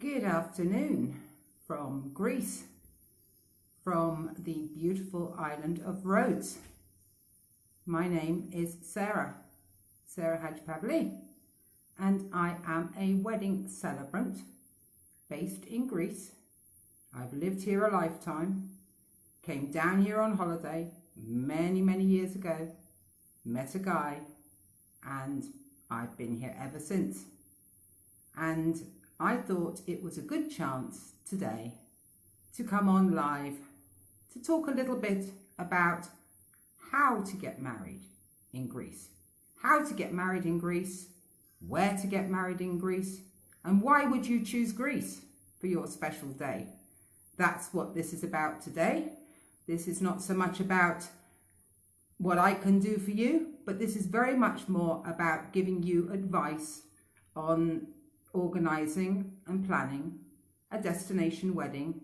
Good afternoon from Greece, from the beautiful island of Rhodes. My name is Sarah Hajpavli, and I am a wedding celebrant based in Greece. I've lived here a lifetime, came down here on holiday many years ago, met a guy, and I've been here ever since. And I thought it was a good chance today to come on live to talk a little bit about how to get married in Greece. How to get married in Greece, where to get married in Greece, and why would you choose Greece for your special day? That's what this is about today. This is not so much about what I can do for you, but this is very much more about giving you advice on organising and planning a destination wedding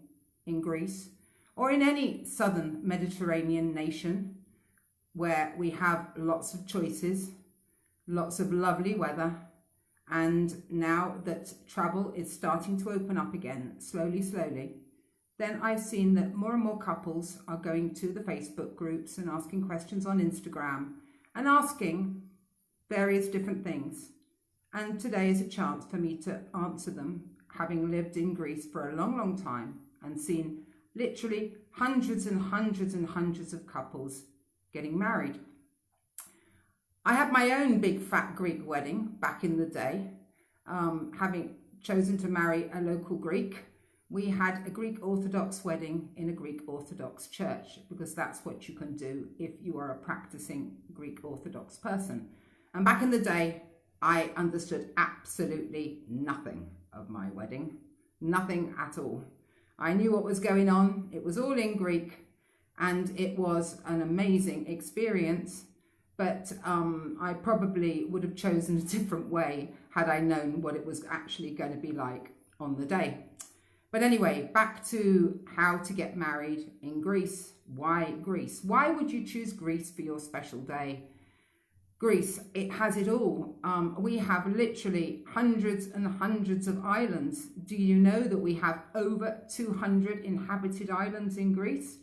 in Greece or in any southern Mediterranean nation where we have lots of choices, lots of lovely weather, and now that travel is starting to open up again slowly, then I've seen that more and more couples are going to the Facebook groups and asking questions on Instagram and asking various different things. And today is a chance for me to answer them, having lived in Greece for a long time and seen literally hundreds and hundreds of couples getting married. I had my own big fat Greek wedding back in the day, having chosen to marry a local Greek. We had a Greek Orthodox wedding in a Greek Orthodox church because that's what you can do if you are a practicing Greek Orthodox person. And back in the day, I understood absolutely nothing of my wedding, nothing at all. I knew what was going on. It was all in Greek and it was an amazing experience, but I probably would have chosen a different way had I known what it was actually going to be like on the day. But anyway, back to how to get married in Greece. Why Greece? Why would you choose Greece for your special day? Greece, it has it all. We have literally hundreds and hundreds of islands. Do you know that we have over 200 inhabited islands in Greece?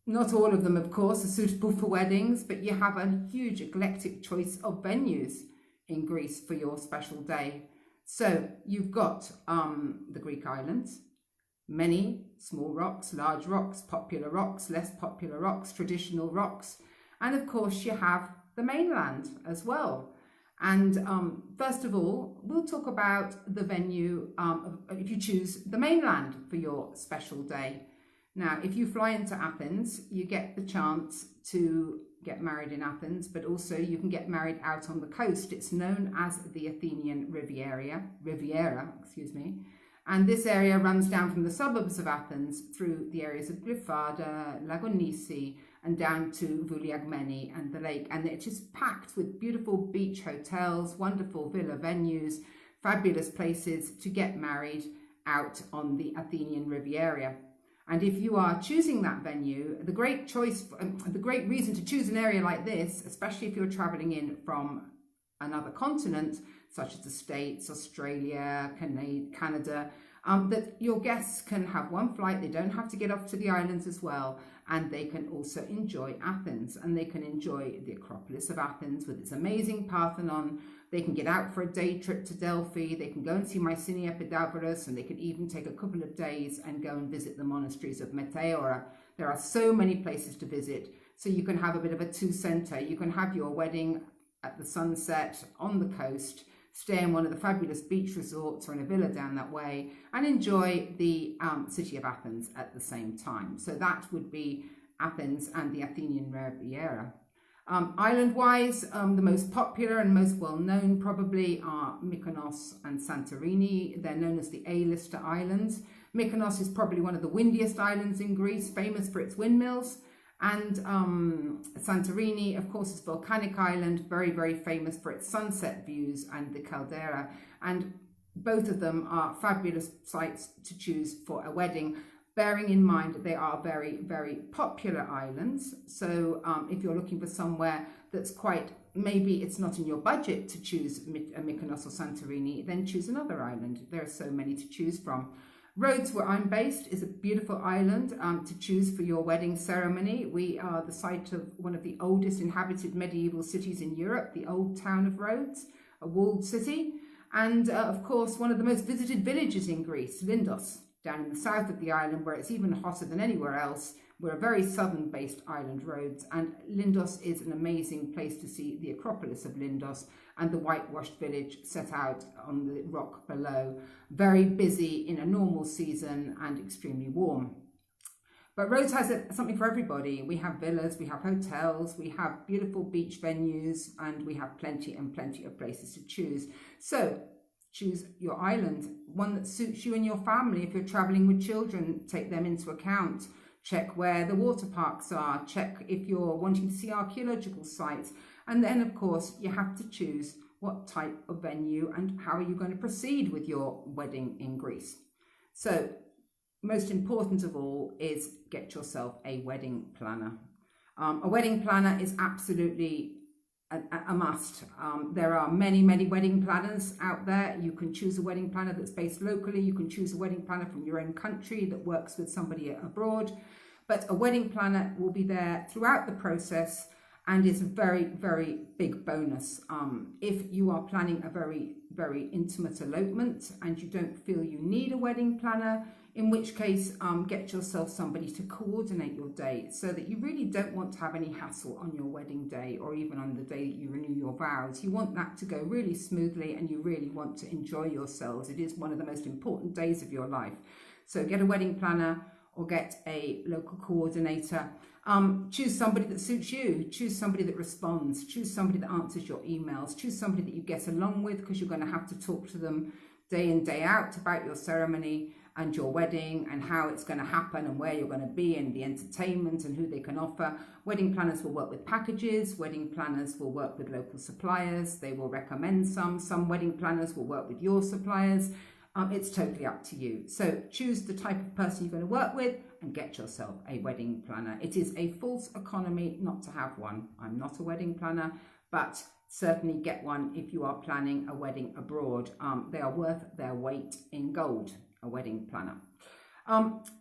Not all of them, of course, are suitable for weddings, but you have a huge eclectic choice of venues in Greece for your special day. So you've got the Greek islands, many small rocks, large rocks, popular rocks, less popular rocks, traditional rocks, and of course you have the mainland as well. And first of all, we'll talk about the venue if you choose the mainland for your special day. Now, if you fly into Athens, you get the chance to get married in Athens, but also you can get married out on the coast. It's known as the Athenian Riviera, and this area runs down from the suburbs of Athens through the areas of Glyfada, Lagonisi, and down to Vouliagmeni and the lake. And it's just packed with beautiful beach hotels, wonderful villa venues, fabulous places to get married out on the Athenian Riviera. And if you are choosing that venue, the great reason to choose an area like this, especially if you're traveling in from another continent, such as the States, Australia, Canada, that your guests can have one flight. They don't have to get off to the islands as well. And they can also enjoy Athens, and they can enjoy the Acropolis of Athens with its amazing Parthenon. They can get out for a day trip to Delphi. They can go and see Mycenae Epidaurus, and they can even take a couple of days and go and visit the monasteries of Meteora. There are so many places to visit. So you can have a bit of a two-center. You can have your wedding at the sunset on the coast, stay in one of the fabulous beach resorts or in a villa down that way, and enjoy the city of Athens at the same time. So that would be Athens and the Athenian Riviera. Island-wise, the most popular and most well-known probably are Mykonos and Santorini. They're known as the A-lister islands. Mykonos is probably one of the windiest islands in Greece, famous for its windmills. And Santorini, of course, is a volcanic island, very famous for its sunset views and the caldera. And both of them are fabulous sites to choose for a wedding, bearing in mind that they are very popular islands. So if you're looking for somewhere that's quite maybe it's not in your budget to choose Mykonos or Santorini, then choose another island. There are so many to choose from. Rhodes, where I'm based, is a beautiful island to choose for your wedding ceremony. We are the site of one of the oldest inhabited medieval cities in Europe, the old town of Rhodes, a walled city. And of course, one of the most visited villages in Greece, Lindos, down in the south of the island, where it's even hotter than anywhere else. We're a very southern-based island, Rhodes, and Lindos is an amazing place to see the Acropolis of Lindos and the whitewashed village set out on the rock below. Very busy in a normal season and extremely warm. But Rhodes has something for everybody. We have villas, we have hotels, we have beautiful beach venues, and we have plenty and plenty of places to choose. So choose your island, one that suits you and your family. If you're traveling with children, take them into account. Check where the water parks are, check if you're wanting to see archaeological sites. And then, of course, you have to choose what type of venue and how are you going to proceed with your wedding in Greece. So, most important of all is get yourself a wedding planner. A wedding planner is absolutely a must. There are many wedding planners out there. You can choose a wedding planner that's based locally. You can choose a wedding planner from your own country that works with somebody abroad. But a wedding planner will be there throughout the process and is a very big bonus. If you are planning a very intimate elopement and you don't feel you need a wedding planner, in which case get yourself somebody to coordinate your day, so that you really don't want to have any hassle on your wedding day or even on the day that you renew your vows. You want that to go really smoothly and you really want to enjoy yourselves. It is one of the most important days of your life. So get a wedding planner or get a local coordinator. Choose somebody that suits you, choose somebody that responds, choose somebody that answers your emails, choose somebody that you get along with, because you're going to have to talk to them day in, day out about your ceremony and your wedding and how it's going to happen and where you're going to be and the entertainment and who they can offer. Wedding planners will work with packages, wedding planners will work with local suppliers, they will recommend some wedding planners will work with your suppliers. It's totally up to you. So choose the type of person you're going to work with and get yourself a wedding planner. It is a false economy not to have one. I'm not a wedding planner, but certainly get one if you are planning a wedding abroad. They are worth their weight in gold, a wedding planner.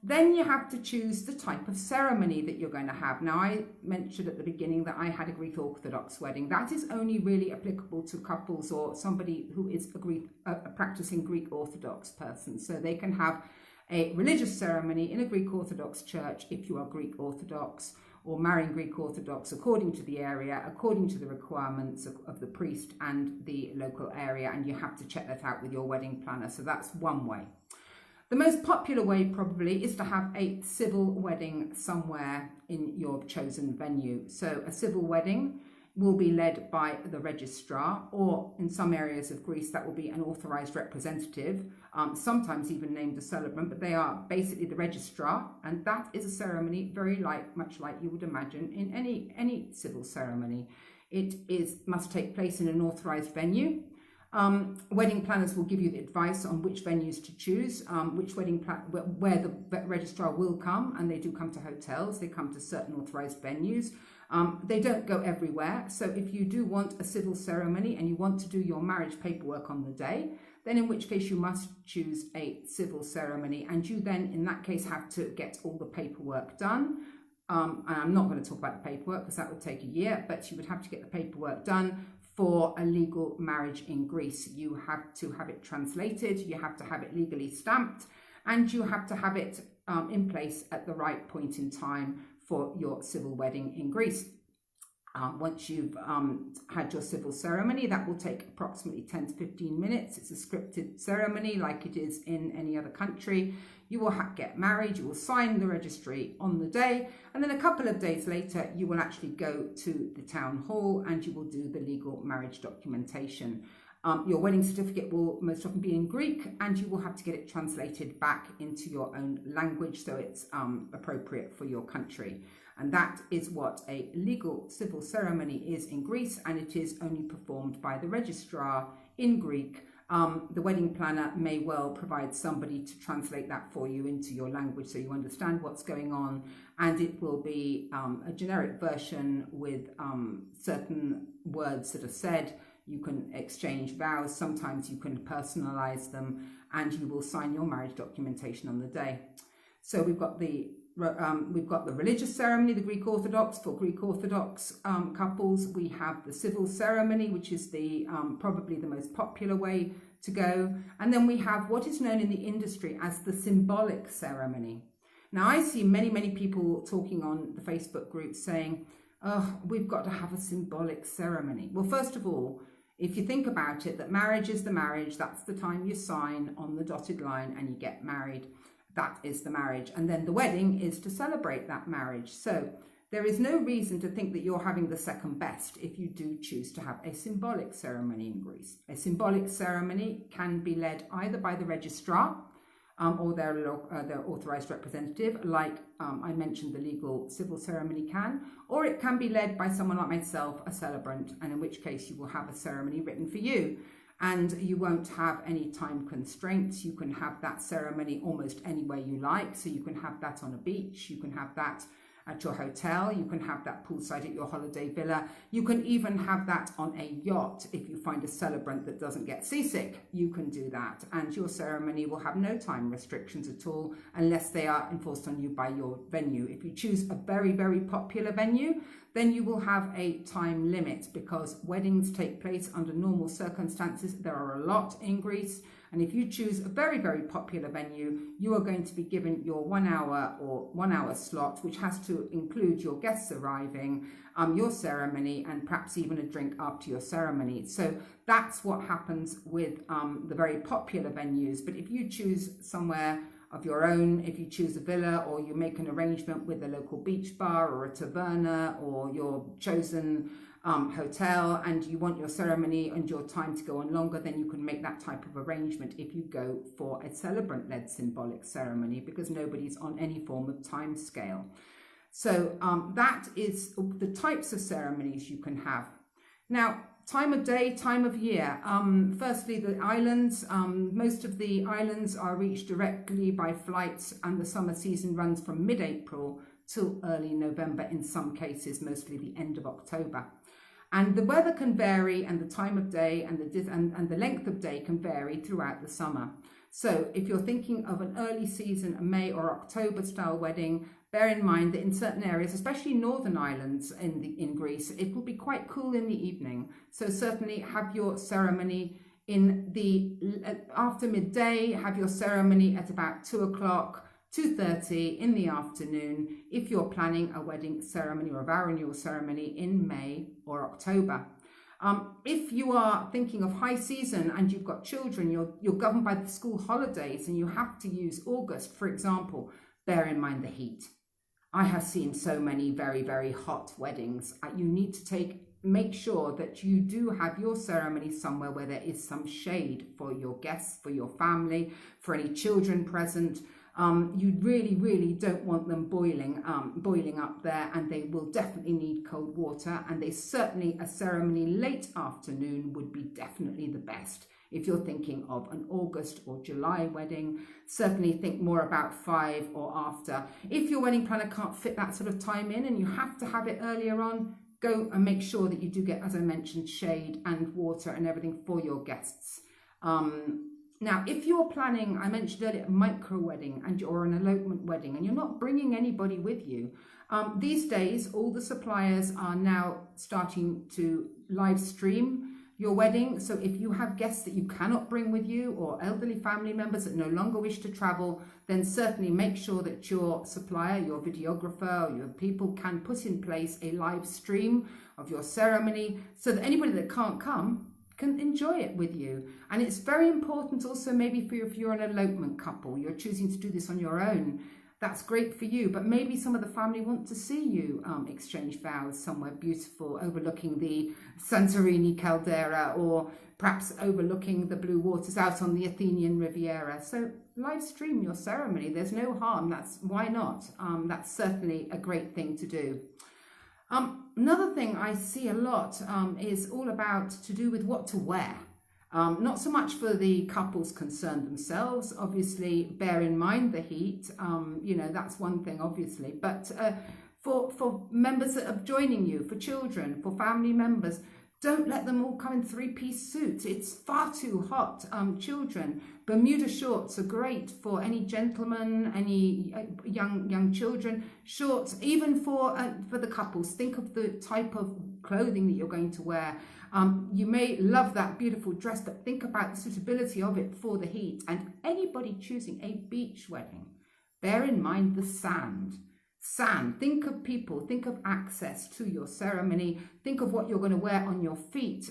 Then you have to choose the type of ceremony that you're going to have. Now, I mentioned at the beginning that I had a Greek Orthodox wedding. That is only really applicable to couples or somebody who is a practicing Greek Orthodox person. So they can have a religious ceremony in a Greek Orthodox church if you are Greek Orthodox, or marrying Greek Orthodox according to the area, according to the requirements of the priest and the local area, and you have to check that out with your wedding planner. So that's one way. The most popular way probably is to have a civil wedding somewhere in your chosen venue. So a civil wedding will be led by the registrar, or in some areas of Greece that will be an authorised representative, sometimes even named a celebrant, but they are basically the registrar, and that is a ceremony much like you would imagine in any civil ceremony. It must take place in an authorised venue. Wedding planners will give you the advice on which venues to choose, where the registrar will come, and they do come to hotels, they come to certain authorised venues. They don't go everywhere, so if you do want a civil ceremony and you want to do your marriage paperwork on the day, then in which case you must choose a civil ceremony, and you then in that case have to get all the paperwork done. And I'm not going to talk about the paperwork because that would take a year, but you would have to get the paperwork done for a legal marriage in Greece. You have to have it translated, you have to have it legally stamped, and you have to have it in place at the right point in time for your civil wedding in Greece. Once you've had your civil ceremony, that will take approximately 10 to 15 minutes. It's a scripted ceremony like it is in any other country. You will get married, you will sign the registry on the day, and then a couple of days later, you will actually go to the town hall and you will do the legal marriage documentation. Your wedding certificate will most often be in Greek, and you will have to get it translated back into your own language so it's appropriate for your country. And that is what a legal civil ceremony is in Greece, and it is only performed by the registrar in Greek the wedding planner may well provide somebody to translate that for you into your language so you understand what's going on, and it will be a generic version with certain words that are said. You can exchange vows, sometimes you can personalize them, and you will sign your marriage documentation on the day. So we've got the religious ceremony, the Greek Orthodox. For Greek Orthodox couples, we have the civil ceremony, which is the probably the most popular way to go. And then we have what is known in the industry as the symbolic ceremony. Now, I see many people talking on the Facebook group saying, oh, we've got to have a symbolic ceremony. Well, first of all, if you think about it, that marriage is the marriage, that's the time you sign on the dotted line and you get married. That is the marriage. And then the wedding is to celebrate that marriage. So there is no reason to think that you're having the second best if you do choose to have a symbolic ceremony in Greece. A symbolic ceremony can be led either by the registrar or their authorized representative, like I mentioned the legal civil ceremony can, or it can be led by someone like myself, a celebrant, and in which case you will have a ceremony written for you. And you won't have any time constraints. You can have that ceremony almost anywhere you like. So you can have that on a beach, you can have that at your hotel, you can have that poolside at your holiday villa. You can even have that on a yacht. If you find a celebrant that doesn't get seasick, you can do that. And your ceremony will have no time restrictions at all, unless they are enforced on you by your venue. If you choose a very popular venue, then you will have a time limit, because weddings take place under normal circumstances. There are a lot in Greece. And if you choose a very popular venue, you are going to be given your 1 hour slot, which has to include your guests arriving, your ceremony, and perhaps even a drink after your ceremony. So that's what happens with the very popular venues. But if you choose somewhere of your own, if you choose a villa, or you make an arrangement with a local beach bar or a taverna or your chosen hotel, and you want your ceremony and your time to go on longer, then you can make that type of arrangement if you go for a celebrant-led symbolic ceremony, because nobody's on any form of time scale. So that is the types of ceremonies you can have. Now, time of day, time of year. Firstly, the islands. Most of the islands are reached directly by flights, and the summer season runs from mid-April till early November in some cases, mostly the end of October. And the weather can vary, and the time of day and the length of day can vary throughout the summer. So if you're thinking of an early season, a May or October style wedding, bear in mind that in certain areas, especially northern islands in Greece, it will be quite cool in the evening. So certainly have your ceremony after midday, have your ceremony at about 2 o'clock, 2:30 in the afternoon, if you're planning a wedding ceremony or a vow renewal ceremony in May or October. If you are thinking of high season and you've got children, you're governed by the school holidays and you have to use August, for example, bear in mind the heat. I have seen so many very hot weddings. You need to make sure that you do have your ceremony somewhere where there is some shade for your guests, for your family, for any children present. You really don't want them boiling up there, and they will definitely need cold water, and a ceremony late afternoon would be definitely the best. If you're thinking of an August or July wedding, certainly think more about 5 or after. If your wedding planner can't fit that sort of time in and you have to have it earlier on, go and make sure that you do get, as I mentioned, shade and water and everything for your guests. Now, if you're planning, I mentioned earlier, a micro wedding or an elopement wedding, and you're not bringing anybody with you, these days, all the suppliers are now starting to live stream your wedding. So if you have guests that you cannot bring with you, or elderly family members that no longer wish to travel, then certainly make sure that your supplier, your videographer, or your people can put in place a live stream of your ceremony so that anybody that can't come can enjoy it with you. And it's very important also, maybe if you're an elopement couple, you're choosing to do this on your own, that's great for you, but maybe some of the family want to see you exchange vows somewhere beautiful, overlooking the Santorini caldera, or perhaps overlooking the blue waters out on the Athenian Riviera. So live stream your ceremony, there's no harm, why not? That's certainly a great thing to do. Another thing I see a lot is all about to do with what to wear. Not so much for the couples concerned themselves, obviously bear in mind the heat, you know, that's one thing obviously, but for members that are joining you, for children, for family members, don't let them all come in three-piece suits. It's far too hot. Children, Bermuda shorts are great for any gentleman, any young children. Shorts, even for the couples. Think of the type of clothing that you're going to wear. You may love that beautiful dress, but think about the suitability of it for the heat. And anybody choosing a beach wedding, bear in mind the sand. Sand, think of people, think of access to your ceremony, think of what you're going to wear on your feet.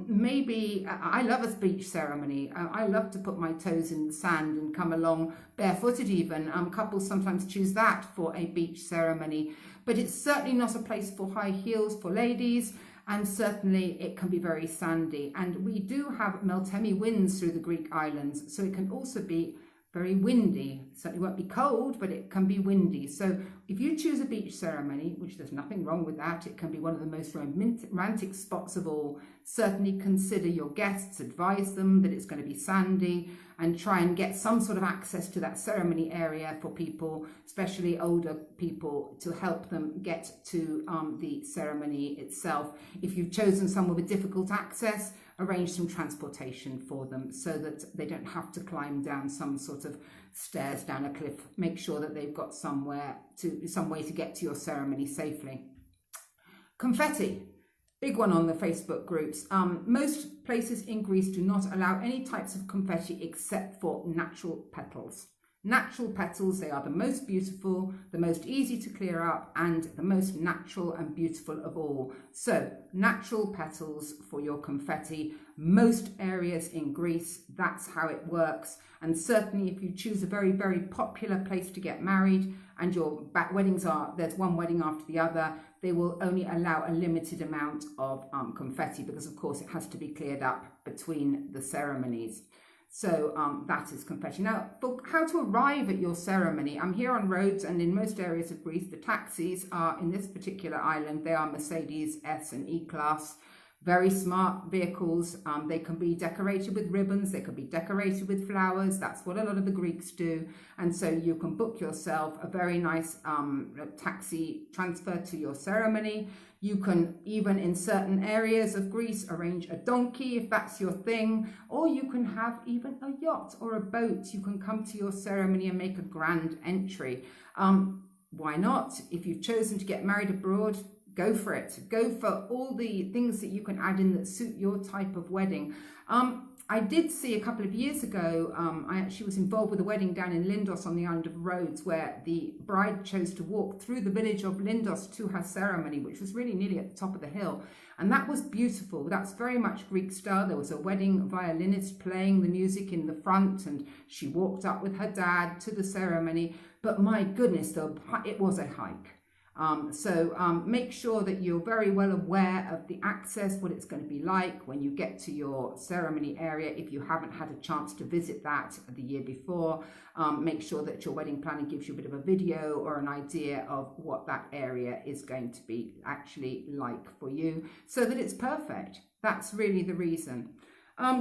Maybe, I love a beach ceremony. I love to put my toes in the sand and come along barefooted even. Couples sometimes choose that for a beach ceremony, but it's certainly not a place for high heels for ladies, and certainly it can be very sandy. And we do have Meltemi winds through the Greek islands, so it can also be very windy. Certainly won't be cold, but it can be windy. So if you choose a beach ceremony, which there's nothing wrong with that, it can be one of the most romantic spots of all, certainly consider your guests, advise them that it's going to be sandy, and try and get some sort of access to that ceremony area for people, especially older people, to help them get to the ceremony itself. If you've chosen someone with difficult access, arrange some transportation for them so that they don't have to climb down some sort of stairs down a cliff. Make sure that they've got some way to get to your ceremony safely. Confetti, big one on the Facebook groups. Most places in Greece do not allow any types of confetti except for natural petals. Natural petals, they are the most beautiful, the most easy to clear up, and the most natural and beautiful of all. So, natural petals for your confetti. Most areas in Greece, that's how it works. And certainly if you choose a very, very popular place to get married, and your weddings are, there's one wedding after the other, they will only allow a limited amount of confetti, because of course it has to be cleared up between the ceremonies. So that is confetti. Now, for how to arrive at your ceremony, I'm here on Rhodes, and in most areas of Greece, the taxis are, in this particular island, they are Mercedes S and E-Class. Very smart vehicles. They can be decorated with ribbons, they can be decorated with flowers. That's what a lot of the Greeks do. And so you can book yourself a very nice taxi transfer to your ceremony. You can even, in certain areas of Greece, arrange a donkey if that's your thing, or you can have even a yacht or a boat. You can come to your ceremony and make a grand entry. Why not? If you've chosen to get married abroad, go for it. Go for all the things that you can add in that suit your type of wedding. I did see a couple of years ago, I actually was involved with a wedding down in Lindos on the island of Rhodes, where the bride chose to walk through the village of Lindos to her ceremony, which was really nearly at the top of the hill. And that was beautiful. That's very much Greek style. There was a wedding violinist playing the music in the front, and she walked up with her dad to the ceremony. But my goodness, it was a hike. Make sure that you're very well aware of the access, what it's going to be like when you get to your ceremony area. If you haven't had a chance to visit that the year before, make sure that your wedding planner gives you a bit of a video or an idea of what that area is going to be actually like for you, so that it's perfect. That's really the reason.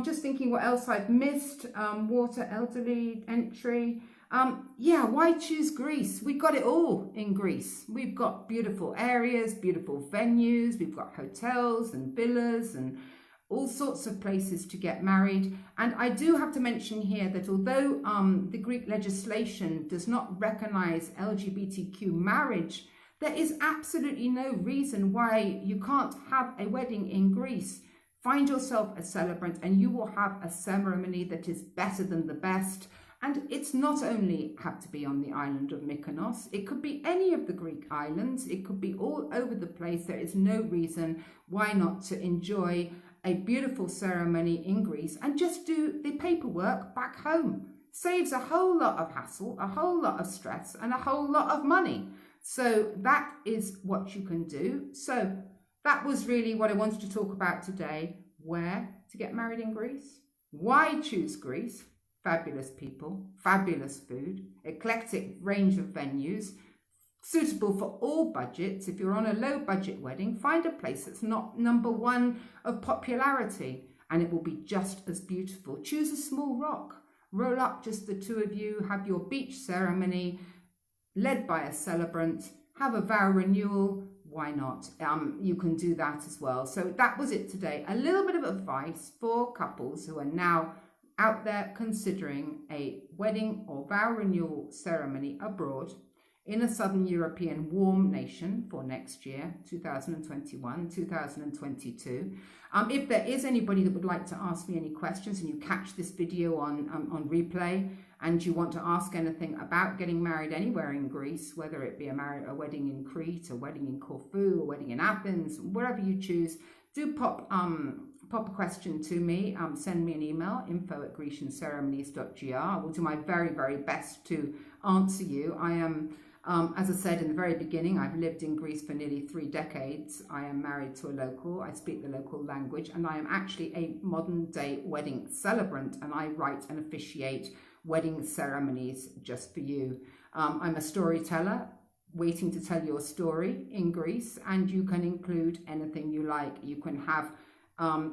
Just thinking what else I've missed. Water, elderly, entry. Why choose Greece? We've got it all in Greece. We've got beautiful areas, beautiful venues, we've got hotels and villas and all sorts of places to get married. And I do have to mention here that although the Greek legislation does not recognize LGBTQ marriage, there is absolutely no reason why you can't have a wedding in Greece. Find yourself a celebrant and you will have a ceremony that is better than the best. And it's not only have to be on the island of Mykonos, it could be any of the Greek islands, it could be all over the place. There is no reason why not to enjoy a beautiful ceremony in Greece and just do the paperwork back home. Saves a whole lot of hassle, a whole lot of stress, and a whole lot of money. So that is what you can do. So that was really what I wanted to talk about today. Where to get married in Greece? Why choose Greece? Fabulous people, fabulous food, eclectic range of venues, suitable for all budgets. If you're on a low budget wedding, find a place that's not number one of popularity. and it will be just as beautiful. Choose a small rock, roll up just the two of you, have your beach ceremony led by a celebrant, have a vow renewal. Why not? You can do that as well. So that was it today. A little bit of advice for couples who are now out there considering a wedding or vow renewal ceremony abroad in a Southern European warm nation for next year, 2021, 2022. If there is anybody that would like to ask me any questions and you catch this video on replay and you want to ask anything about getting married anywhere in Greece, whether it be a wedding in Crete, a wedding in Corfu, a wedding in Athens, wherever you choose, do pop a question to me. Send me an email, info@grecianceremonies.gr. I will do my very, very best to answer you. I am, as I said in the very beginning, I've lived in Greece for nearly 3 decades. I am married to a local. I speak the local language, and I am actually a modern day wedding celebrant, and I write and officiate wedding ceremonies just for you. I'm a storyteller waiting to tell your story in Greece, and you can include anything you like. You can have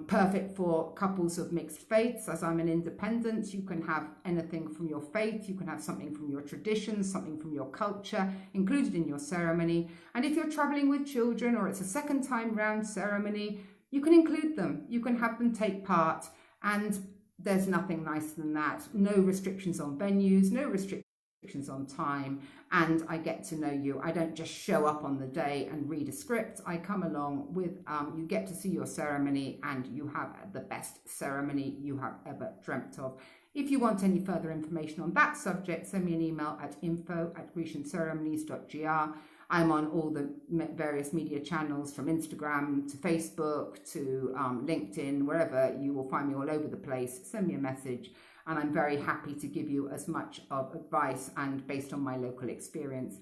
perfect for couples of mixed faiths, as I'm an independent. You can have anything from your faith, you can have something from your traditions, something from your culture included in your ceremony. And if you're traveling with children or it's a second time round ceremony, you can include them, you can have them take part, and there's nothing nicer than that. No restrictions on venues, no restrictions on time, and I get to know you. I don't just show up on the day and read a script. I come along with, you get to see your ceremony, and you have the best ceremony you have ever dreamt of. If you want any further information on that subject, send me an email at info@grecianceremonies.gr. I'm on all the various media channels, from Instagram to Facebook to LinkedIn, wherever. You will find me all over the place. Send me a message, and I'm very happy to give you as much of advice and based on my local experience.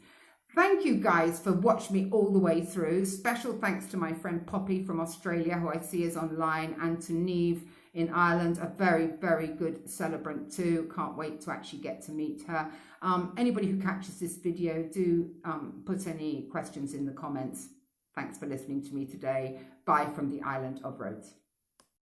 Thank you guys for watching me all the way through. Special thanks to my friend Poppy from Australia, who I see is online, and to Neve in Ireland, a very, very good celebrant too. Can't wait to actually get to meet her. Anybody who catches this video, do put any questions in the comments. Thanks for listening to me today. Bye from the island of Rhodes.